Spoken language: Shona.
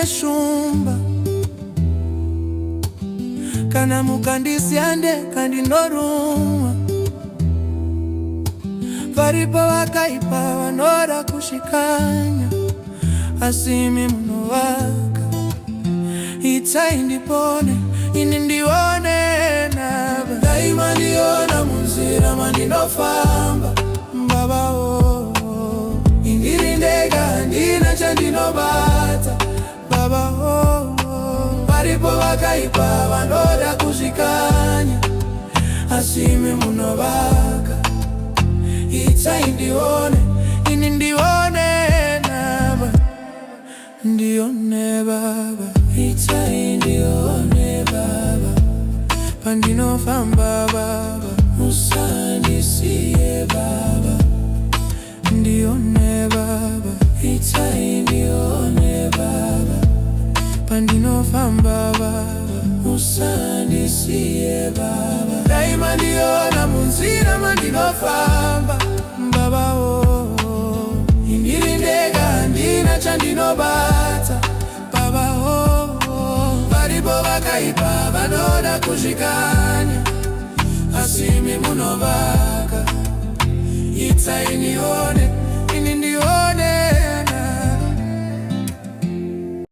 shumba kana mukandisiande kandi norumwa varipo vakaipa vanora kushikanya asimi munovaka itai ndipone ini ndione nava daima ndiona munzira mandinofamba mbaba indirindega handina chandinobata baba varipo vakaipa vanoda kushikanya asimi munovaka itai ndione ini ndione nava ndione baba itai ndione baba pandinofamba baba musandisiye baba ndione baba itai ndione baba pandinofamba baba musandisiye baba daima ndiona munzira mandinofamba baba indirindega handina chandinobata baba varipo vakaipa vanoda kushikanya asimi munovaka itai ndione ini ndione